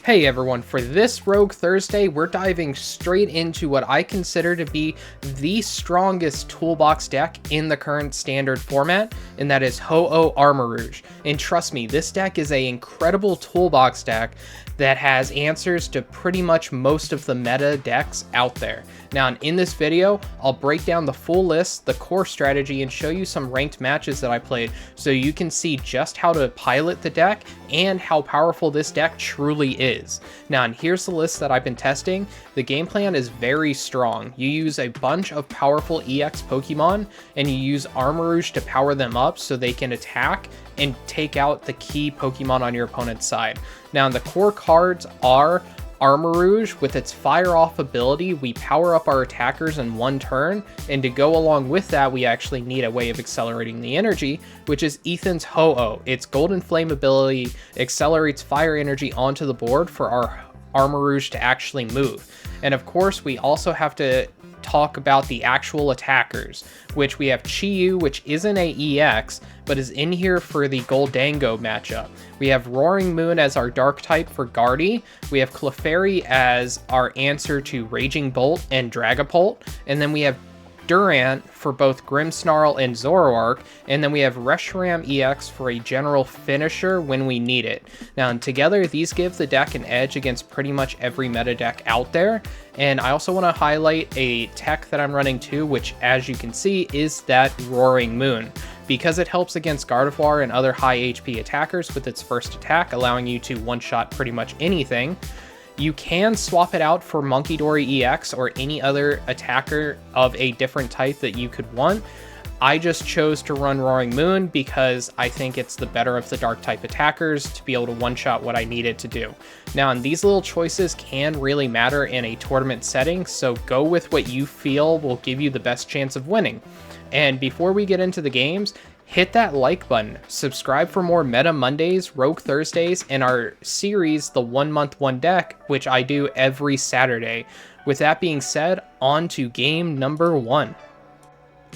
Hey everyone, for this Rogue Thursday, we're diving straight into what I consider to be the strongest toolbox deck in the current standard format, and that is Ho-oh Armarouge. And trust me, this deck is an incredible toolbox deck that has answers to pretty much most of the meta decks out there. Now, in this video, I'll break down the full list, the core strategy, and show you some ranked matches that I played so you can see just how to pilot the deck and how powerful this deck truly is. Now, and here's the list that I've been testing. The game plan is very strong. You use a bunch of powerful EX Pokemon, and you use Armarouge to power them up so they can attack and take out the key Pokemon on your opponent's side. Now, the core cards are Armarouge. With its Fire Off ability, we power up our attackers in one turn, and to go along with that, we actually need a way of accelerating the energy, which is Ethan's Ho-oh. Its Golden Flame ability accelerates fire energy onto the board for our Armarouge to actually move. And of course, we also have to talk about the actual attackers, which we have Chi-Yu, which isn't a EX, but is in here for the Goldango matchup. We have Roaring Moon as our dark type for Guardy. We have Clefairy as our answer to Raging Bolt and Dragapult. And then we have Durant for both Grimmsnarl and Zoroark, and then we have Reshiram EX for a general finisher when we need it. Now, and together, these give the deck an edge against pretty much every meta deck out there. And I also want to highlight a tech that I'm running too, which, as you can see, is that Roaring Moon, because it helps against Gardevoir and other high HP attackers with its first attack, allowing you to one-shot pretty much anything. You can swap it out for Munkidori EX or any other attacker of a different type that you could want. I just chose to run Roaring Moon because I think it's the better of the dark type attackers to be able to one-shot what I needed to do. Now, and these little choices can really matter in a tournament setting, so go with what you feel will give you the best chance of winning. And before we get into the games, hit that like button, subscribe for more Meta Mondays, Rogue Thursdays, and our series, the 1 month 1 deck, which I do every Saturday. With that being said, on to game number 1.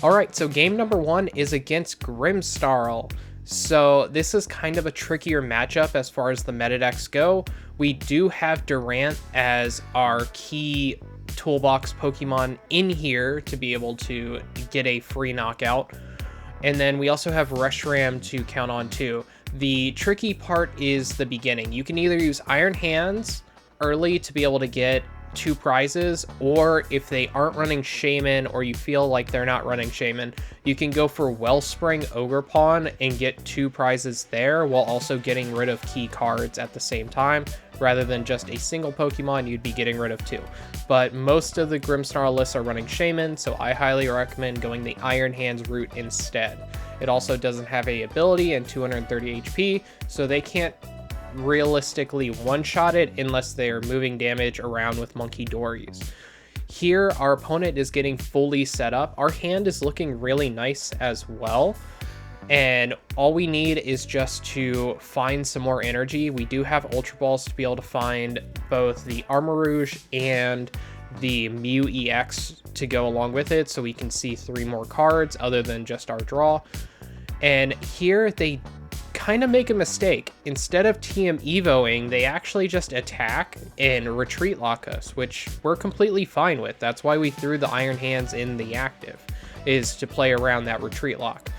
Alright, so game number 1 is against Grimmsnarl. So this is kind of a trickier matchup as far as the meta decks go. We do have Durant as our key toolbox Pokemon in here to be able to get a free knockout. And then we also have Reshiram to count on too. The tricky part is the beginning. You can either use Iron Hands early to be able to get 2 prizes, or if they aren't running Shaman or you feel like they're not running Shaman, you can go for Wellspring Ogerpon and get 2 prizes there while also getting rid of key cards at the same time. Rather than just a single Pokemon, you'd be getting rid of 2. But most of the Grimmsnarl lists are running Shaman, so I highly recommend going the Iron Hands route instead. It also doesn't have a ability and 230 HP, so they can't realistically one-shot it unless they're moving damage around with Munkidoris. Here, our opponent is getting fully set up. Our hand is looking really nice as well. And all we need is just to find some more energy. We do have Ultra Balls to be able to find both the Armarouge and the Mew EX to go along with it, so we can see 3 more cards other than just our draw. And here they kind of make a mistake. Instead of TM Evoing, they actually just attack and retreat lock us, which we're completely fine with. That's why we threw the Iron Hands in the active, is to play around that retreat lock.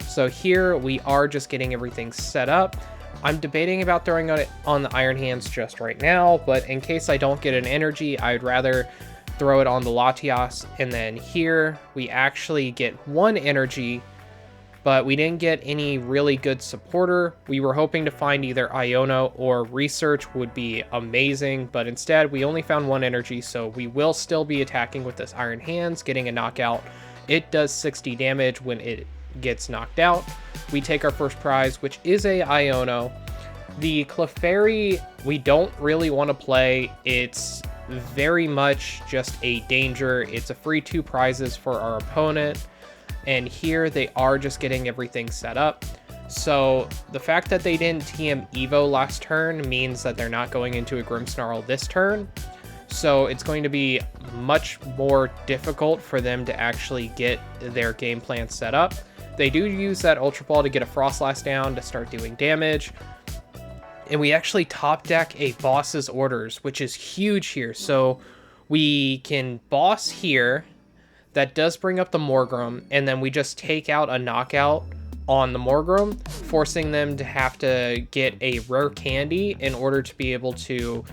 So here we are just getting everything set up. I'm debating about throwing it on the Iron Hands just right now, but in case I don't get an energy, I'd rather throw it on the Latias. And then here we actually get 1 energy, but we didn't get any really good supporter. We were hoping to find either Iono or Research would be amazing, but instead we only found 1 energy, so we will still be attacking with this Iron Hands, getting a knockout. It does 60 damage when it gets knocked out. We take our first prize, which is a Iono. The Clefairy we don't really want to play. It's very much just a danger. It's a free 2 prizes for our opponent, and here they are just getting everything set up. So the fact that they didn't TM Evo last turn means that they're not going into a Grimmsnarl this turn. So it's going to be much more difficult for them to actually get their game plan set up. They do use that Ultra Ball to get a Frost Blast down to start doing damage. And we actually top deck a boss's orders, which is huge here. So we can boss here. That does bring up the Morgrem, and then we just take out a knockout on the Morgrem, forcing them to have to get a rare candy in order to be able to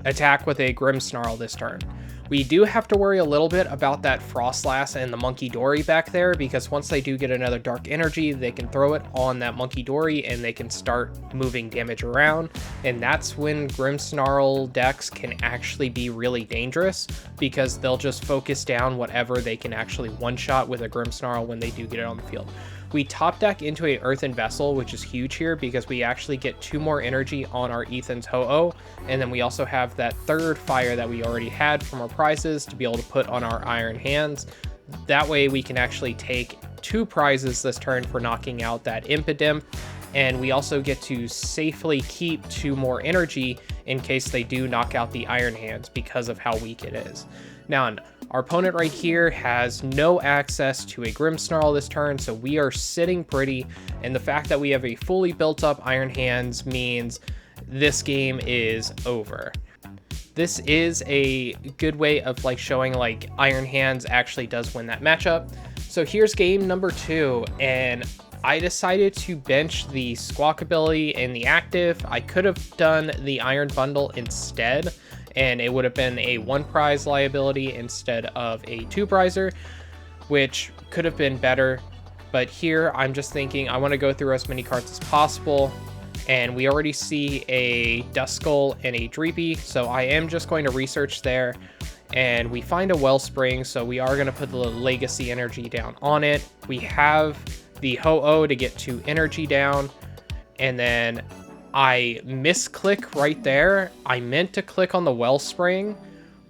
attack with a Grimmsnarl this turn. We do have to worry a little bit about that Frostlass and the Monkey Dory back there, because once they do get another Dark Energy, they can throw it on that Monkey Dory and they can start moving damage around. And that's when Grimmsnarl decks can actually be really dangerous, because they'll just focus down whatever they can actually one-shot with a Grimmsnarl when they do get it on the field. We top deck into a Earthen Vessel, which is huge here because we actually get 2 more energy on our Ethan's Ho-Oh, and then we also have that third fire that we already had from our prizes to be able to put on our Iron Hands. That way we can actually take 2 prizes this turn for knocking out that Impidimp, and we also get to safely keep 2 more energy in case they do knock out the Iron Hands because of how weak it is. Now, our opponent right here has no access to a Grimmsnarl this turn, so we are sitting pretty, and the fact that we have a fully built up Iron Hands means this game is over. This is a good way of like showing like Iron Hands actually does win that matchup. So here's game number 2, and I decided to bench the Squawkabilly and the active. I could have done the Iron Bundle instead, and it would have been a 1 prize liability instead of a 2 prizer, which could have been better. But here I'm just thinking I want to go through as many cards as possible, and we already see a Duskull and a Dreepy, so I am just going to research there, and we find a Wellspring, so we are going to put the Legacy Energy down on it. We have the Ho-Oh to get 2 energy down, and then I misclick right there. I meant to click on the Wellspring,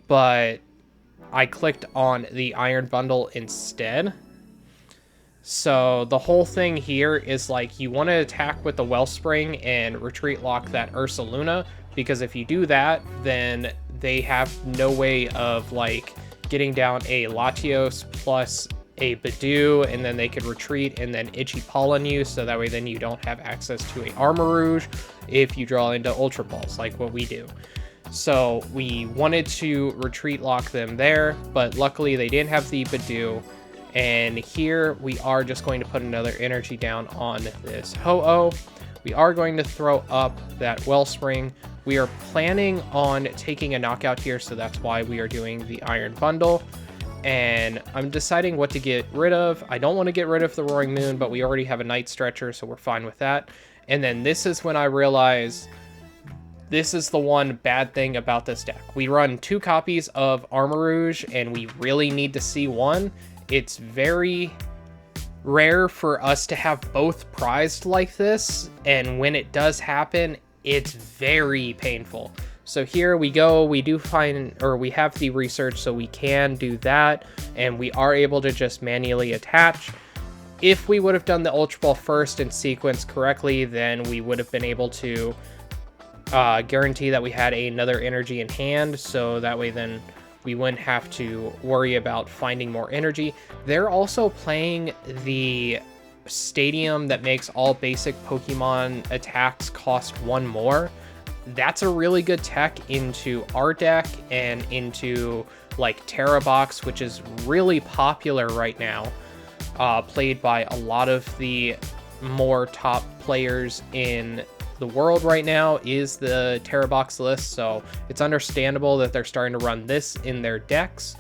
but I clicked on the Iron Bundle instead. So the whole thing here is like you want to attack with the Wellspring and retreat lock that Ursaluna, because if you do that, then they have no way of like getting down a Latios plus a Badoo, and then they could retreat and then Itchy Pollen you, so that way then you don't have access to a Armarouge if you draw into Ultra Balls like what we do. So we wanted to retreat lock them there, but luckily they didn't have the Badoo, and here we are just going to put another energy down on this Ho-Oh. We are going to throw up that Wellspring. We are planning on taking a knockout here, so that's why we are doing the Iron Bundle. And I'm deciding what to get rid of. I don't want to get rid of the Roaring Moon, but we already have a Night Stretcher, so we're fine with that. And then this is when I realize this is the one bad thing about this deck. We run 2 copies of Armarouge, and we really need to see one. It's very rare for us to have both prized like this, and when it does happen, it's very painful. So here we go, we do find, or we have the research, so we can do that, and we are able to just manually attach. If we would have done the Ultra Ball first and sequenced correctly, then we would have been able to guarantee that we had another energy in hand, so that way then we wouldn't have to worry about finding more energy. They're also playing the stadium that makes all basic Pokemon attacks cost 1 more. That's a really good tech into our deck and into like Terapagos, which is really popular right now, played by a lot of the more top players in the world right now is the Terapagos list, so it's understandable that they're starting to run this in their decks.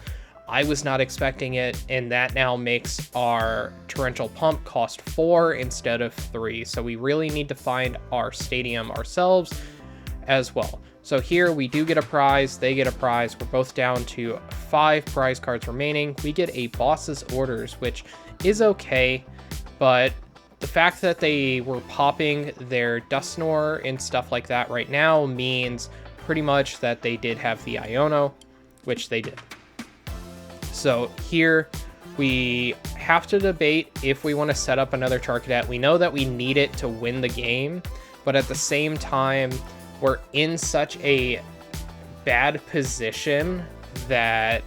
I was not expecting it, and that now makes our Torrential Pump cost 4 instead of 3, so we really need to find our stadium ourselves as well. So here we do get a prize, they get a prize, we're both down to 5 prize cards remaining. We get a Boss's Orders, which is okay, but the fact that they were popping their Dusknoir and stuff like that right now means pretty much that they did have the Iono, which they did. So here we have to debate if we want to set up another Charcadet. We know that we need it to win the game, but at the same time, we're in such a bad position that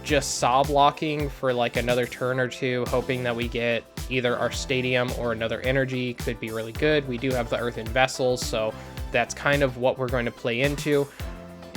just saw blocking for like another turn or 2, hoping that we get either our stadium or another energy could be really good. We do have the Earthen Vessels, so that's kind of what we're going to play into.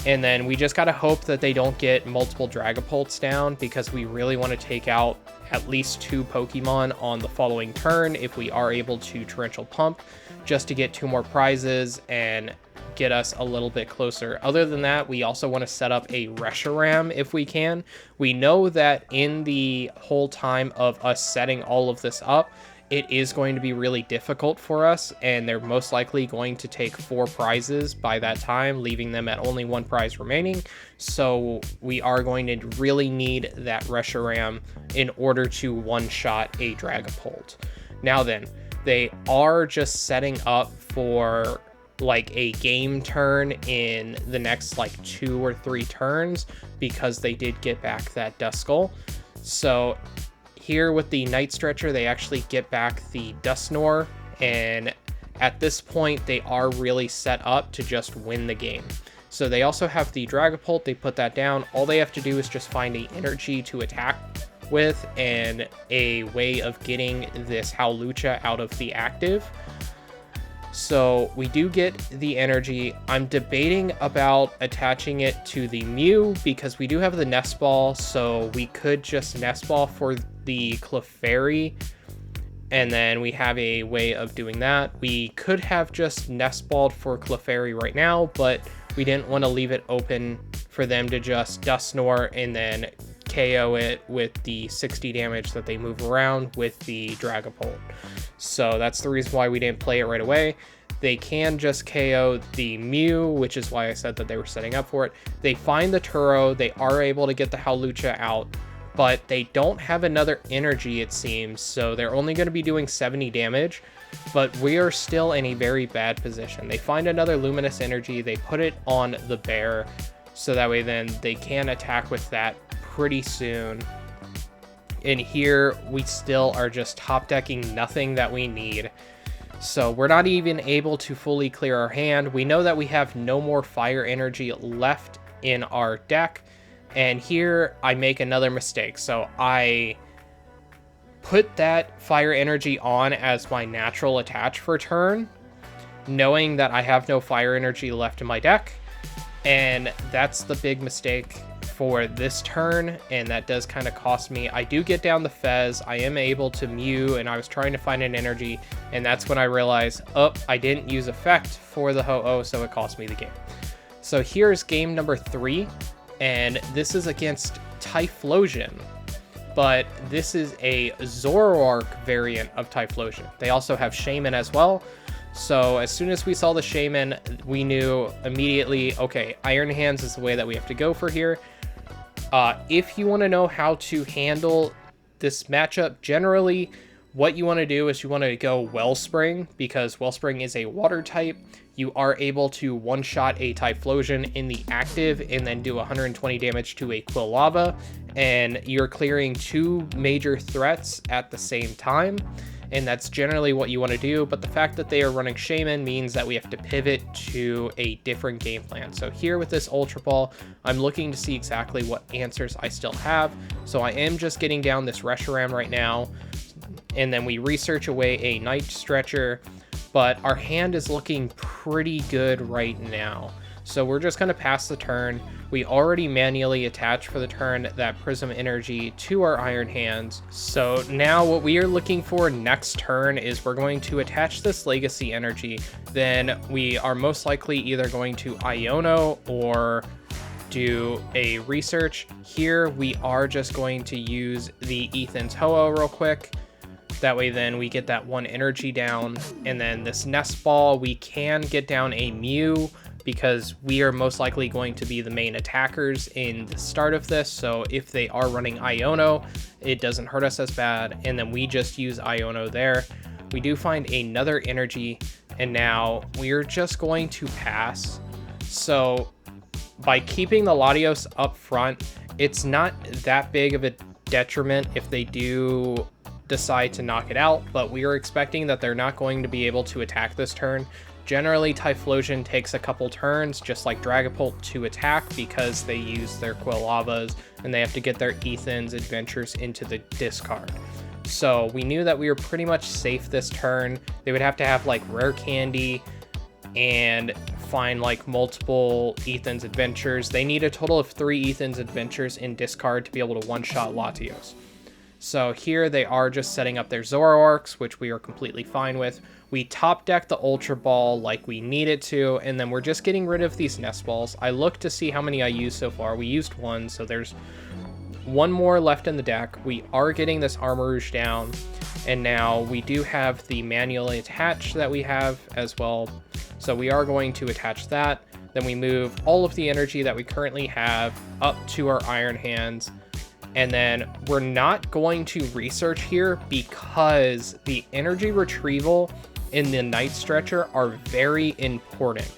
And then we just got to hope that they don't get multiple Dragapults down, because we really want to take out at least 2 Pokemon on the following turn if we are able to Torrential Pump, just to get 2 more prizes and get us a little bit closer. Other than that, we also want to set up a Reshiram if we can. We know that in the whole time of us setting all of this up, it is going to be really difficult for us, and they're most likely going to take 4 prizes by that time, leaving them at only 1 prize remaining. So we are going to really need that Reshiram in order to one-shot a Dragapult. Now then, they are just setting up for like a game turn in the next like 2 or 3 turns, because they did get back that Duskull. So here with the Night Stretcher, they actually get back the Dusknoir, and at this point they are really set up to just win the game. So they also have the Dragapult, they put that down. All they have to do is just find a energy to attack with and a way of getting this Howlucha out of the active. So we do get the energy. I'm debating about attaching it to the Mew, because we do have the Nest Ball, so we could just Nest Ball for the Clefairy, and then we have a way of doing that. We could have just Nest Balled for Clefairy right now, but we didn't want to leave it open for them to just Dusknoir and then KO it with the 60 damage that they move around with the Dragapult. So that's the reason why we didn't play it right away. They can just KO the Mew, which is why I said that they were setting up for it. They find the Turo, they are able to get the Howlucha out, but they don't have another energy, it seems, so they're only going to be doing 70 damage, but we are still in a very bad position. They find another Luminous Energy, they put it on the bear, so that way then they can attack with that pretty soon. And here we still are just top decking nothing that we need. So we're not even able to fully clear our hand. We know that we have no more fire energy left in our deck. And here I make another mistake. So I put that fire energy on as my natural attach for turn, knowing that I have no fire energy left in my deck. And that's the big mistake for this turn, and that does kind of cost me. I do get down the Fez, I am able to Mew, and I was trying to find an energy, and that's when I realized, oh, I didn't use effect for the Ho-Oh, so it cost me the game. So here's game number 3, and this is against Typhlosion, but this is a Zoroark variant of Typhlosion. They also have Shaman as well. So as soon as we saw the Shaman, we knew immediately, okay, Iron Hands is the way that we have to go for here. If you want to know how to handle this matchup, generally what you want to do is you want to go Wellspring, because Wellspring is a water type. You are able to one-shot a Typhlosion in the active and then do 120 damage to a Quilava, and you're clearing 2 major threats at the same time. And that's generally what you want to do, but the fact that they are running Shaman means that we have to pivot to a different game plan. So here with this Ultra Ball, I'm looking to see exactly what answers I still have. So I am just getting down this Reshiram right now, and then we research away a Night Stretcher, but our hand is looking pretty good right now. So we're just going to pass the turn. We already manually attached for the turn that Prism Energy to our Iron Hands. So now what we are looking for next turn is we're going to attach this Legacy Energy. Then we are most likely either going to Iono or do a research. Here we are just going to use the Ethan's Ho-Oh real quick. That way then we get that 1 energy down. And then this Nest Ball, we can get down a Mew, because we are most likely going to be the main attackers in the start of this. So if they are running Iono, it doesn't hurt us as bad. And then we just use Iono there. We do find another energy, and now we're just going to pass. So by keeping the Latios up front, it's not that big of a detriment if they do decide to knock it out, but we are expecting that they're not going to be able to attack this turn. Generally, Typhlosion takes a couple turns, just like Dragapult, to attack, because they use their Quilavas and they have to get their Ethan's Adventures into the discard. So we knew that we were pretty much safe this turn. They would have to have like Rare Candy and find like multiple Ethan's Adventures. They need a total of 3 Ethan's Adventures in discard to be able to one-shot Latios. So here they are just setting up their Zoroarks, which we are completely fine with. We top deck the Ultra Ball like we needed to, and then we're just getting rid of these Nest Balls. I looked to see how many I used so far. We used 1, so there's 1 more left in the deck. We are getting this Armarouge down, and now we do have the manually attached that we have as well. So we are going to attach that. Then we move all of the energy that we currently have up to our Iron Hands. And then we're not going to research here because the energy retrieval in the Night Stretcher are very important.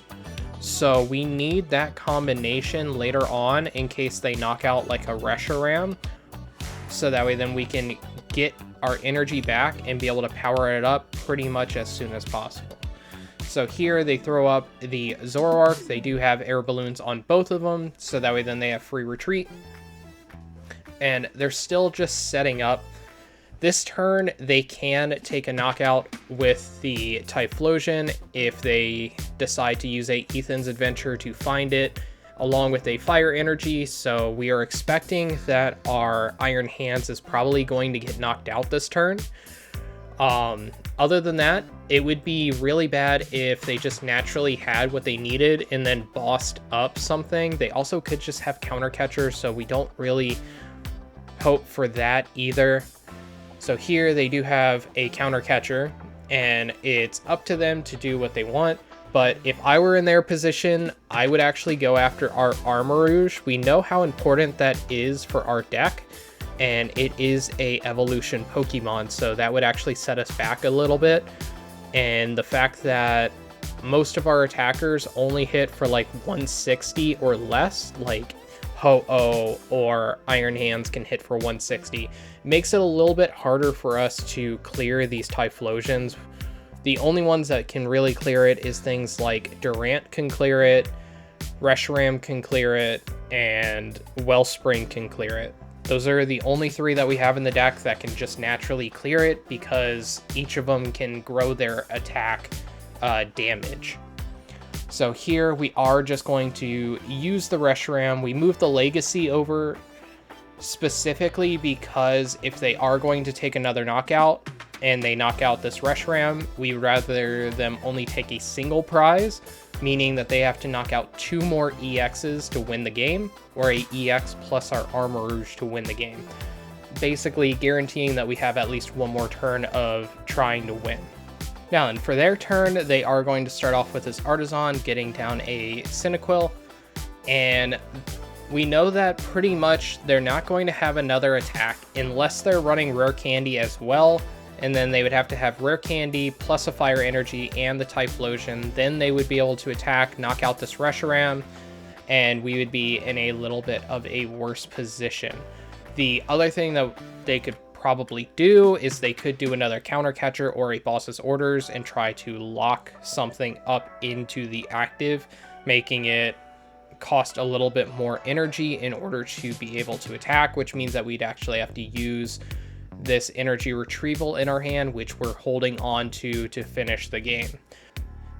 So we need that combination later on in case they knock out like a Reshiram. So that way then we can get our energy back and be able to power it up pretty much as soon as possible. So here they throw up the Zoroark. They do have air balloons on both of them. So that way then they have free retreat. And they're still just setting up. This turn, they can take a knockout with the Typhlosion if they decide to use a Ethan's Adventure to find it, along with a Fire Energy. So we are expecting that our Iron Hands is probably going to get knocked out this turn. Other than that, it would be really bad if they just naturally had what they needed and then bossed up something. They also could just have Counter Catcher, so we don't really hope for that either. So here they do have a Counter Catcher, and it's up to them to do what they want. But if I were in their position, I would actually go after our Armarouge. We know how important that is for our deck, and it is a evolution Pokemon, so that would actually set us back a little bit. And the fact that most of our attackers only hit for like 160 or less, like Ho-Oh or Iron Hands can hit for 160, makes it a little bit harder for us to clear these Typhlosions. The only ones that can really clear it is things like Durant can clear it, Reshiram can clear it, and Wellspring can clear it. Those are the only 3 that we have in the deck that can just naturally clear it because each of them can grow their attack damage. So here we are just going to use the Reshiram. We move the Legacy over specifically because if they are going to take another knockout and they knock out this Reshiram, we would rather them only take a single prize, meaning that they have to knock out 2 more EXs to win the game, or a EX plus our Armarouge to win the game. Basically guaranteeing that we have at least 1 more turn of trying to win. Now, and for their turn, they are going to start off with this Artisan, getting down a Cyndaquil, and we know that pretty much they're not going to have another attack unless they're running Rare Candy as well, and then they would have to have Rare Candy plus a Fire Energy and the Typhlosion. Then they would be able to attack, knock out this Reshiram, and we would be in a little bit of a worse position. The other thing that they could probably do is they could do another Counter Catcher or a Boss's Orders and try to lock something up into the active, making it cost a little bit more energy in order to be able to attack, which means that we'd actually have to use this energy retrieval in our hand, which we're holding on to finish the game.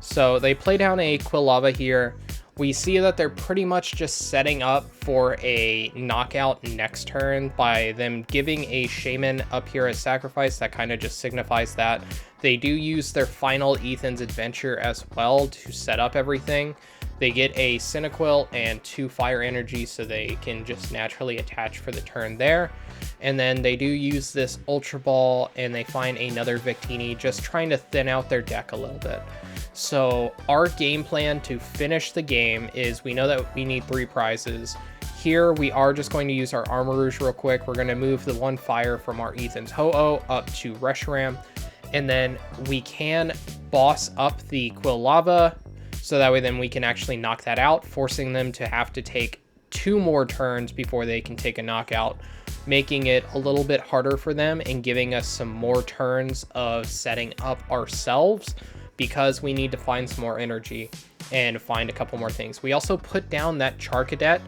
So they play down a Quilava here. We see that they're pretty much just setting up for a knockout next turn by them giving a Shaman up here as sacrifice. That kind of just signifies that. They do use their final Ethan's Adventure as well to set up everything. They get a Cyndaquil and 2 Fire Energy, so they can just naturally attach for the turn there. And then they do use this Ultra Ball, and they find another Victini, just trying to thin out their deck a little bit. So our game plan to finish the game is we know that we need 3 prizes. Here we are just going to use our Armarouge real quick. We're going to move the 1 Fire from our Ethan's Ho-Oh up to Reshiram, and then we can boss up the Quilava, so that way then we can actually knock that out, forcing them to have to take 2 more turns before they can take a knockout, making it a little bit harder for them and giving us some more turns of setting up ourselves, because we need to find some more energy and find a couple more things. We also put down that Charcadet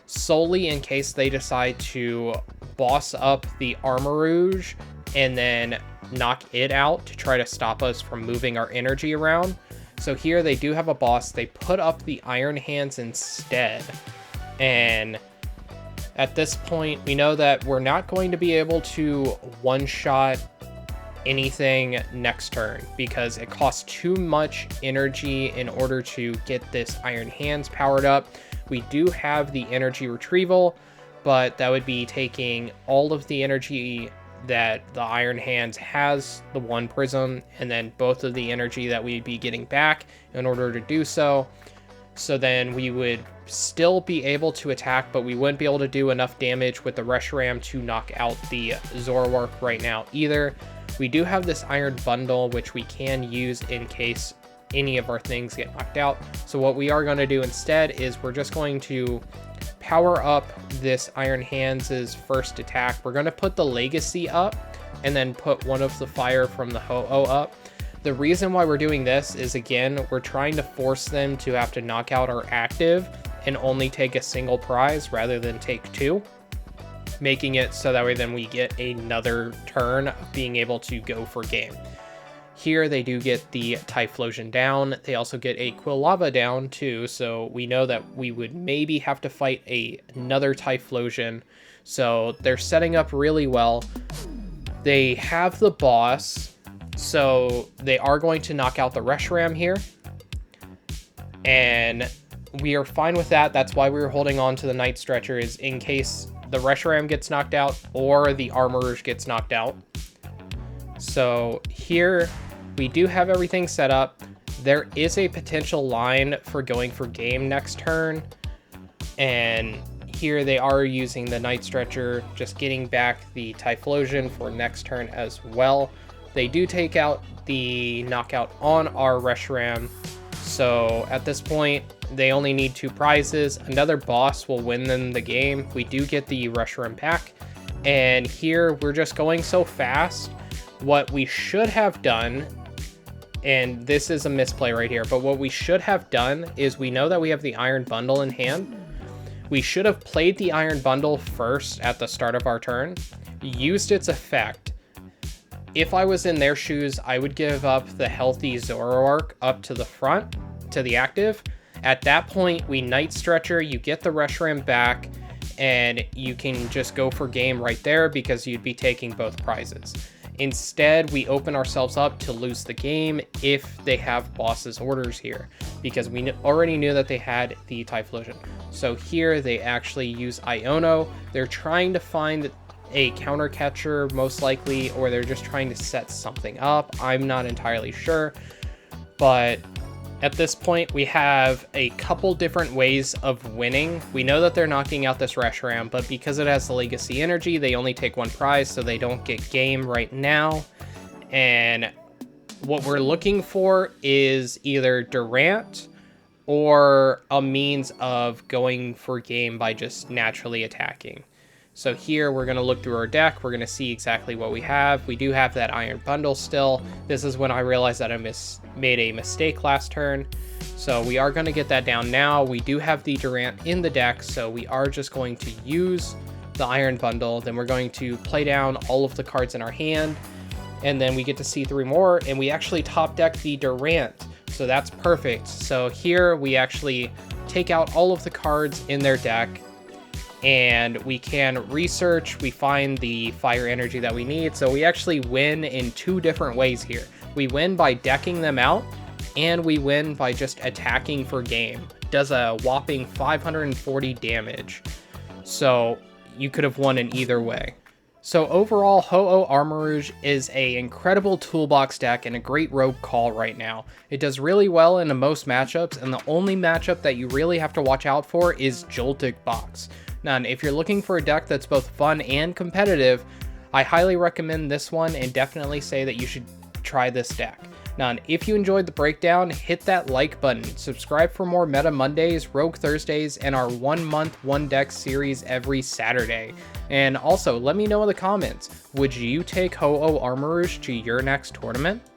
solely in case they decide to boss up the Armarouge and then knock it out to try to stop us from moving our energy around. So here they do have a boss. They put up the Iron Hands instead. And at this point, we know that we're not going to be able to one-shot anything next turn because it costs too much energy in order to get this Iron Hands powered up. We do have the Energy Retrieval, but that would be taking all of the energy that the Iron Hands has, the one prism, and then both of the energy that we'd be getting back in order to do so. So then we would still be able to attack, but we wouldn't be able to do enough damage with the Reshiram to knock out the Zoroark right now either. We do have this Iron Bundle, which we can use in case any of our things get knocked out. So what we are going to do instead is we're just going to power up this Iron Hands' first attack. We're going to put the Legacy up and then put one of the fire from the Ho-oh up. The reason why we're doing this is, again, we're trying to force them to have to knock out our active and only take a single prize rather than take two, making it so that way then we get another turn of being able to go for game. Here they do get the Typhlosion down. They also get a Quilava down too, so we know that we would maybe have to fight another Typhlosion. So they're setting up really well. They have the boss, so they are going to knock out the Reshiram here. And we are fine with that. That's why we were holding on to the Night Stretcher, is in case the Reshiram gets knocked out or the Armarouge gets knocked out. So here we do have everything set up. There is a potential line for going for game next turn. And here they are using the Night Stretcher, just getting back the Typhlosion for next turn as well. They do take out the knockout on our Reshiram. So at this point, they only need 2 prizes. Another boss will win them the game. We do get the Reshiram back. And here we're just going so fast. What we should have done, and this is a misplay right here, but what we should have done is, we know that we have the Iron Bundle in hand. We should have played the Iron Bundle first at the start of our turn, used its effect. If I was in their shoes, I would give up the healthy Zoroark up to the front, to the active. At that point, we Night Stretcher, you get the Reshiram back, and you can just go for game right there because you'd be taking both prizes. Instead, we open ourselves up to lose the game if they have boss's orders here, because we already knew that they had the Typhlosion. So here they actually use Iono. They're trying to find a counter catcher most likely, or they're just trying to set something up. I'm not entirely sure, but at this point we have a couple different ways of winning. We know that they're knocking out this Reshiram, but because it has the Legacy Energy, they only take 1 prize, so they don't get game right now. And what we're looking for is either Durant or a means of going for game by just naturally attacking. So here we're going to look through our deck. We're going to see exactly what we have. We do have that Iron Bundle still. This is when I realized that I made a mistake last turn. So we are going to get that down now. We do have the Durant in the deck, so we are just going to use the Iron Bundle. Then we're going to play down all of the cards in our hand, and then we get to see 3 more, and we actually top deck the Durant. So that's perfect. So here we actually take out all of the cards in their deck, and we can research, we find the fire energy that we need. So we actually win in 2 different ways here. We win by decking them out, and we win by just attacking for game. Does a whopping 540 damage. So you could have won in either way. So overall, Ho-oh Armarouge is an incredible toolbox deck and a great rogue call right now. It does really well in most matchups, and the only matchup that you really have to watch out for is Joltik Box. Now, if you're looking for a deck that's both fun and competitive, I highly recommend this one and definitely say that you should try this deck. Now, if you enjoyed the breakdown, hit that like button, subscribe for more Meta Mondays, Rogue Thursdays, and our 1 month, 1 deck series every Saturday. And also, let me know in the comments, would you take Ho-oh Armarouge to your next tournament?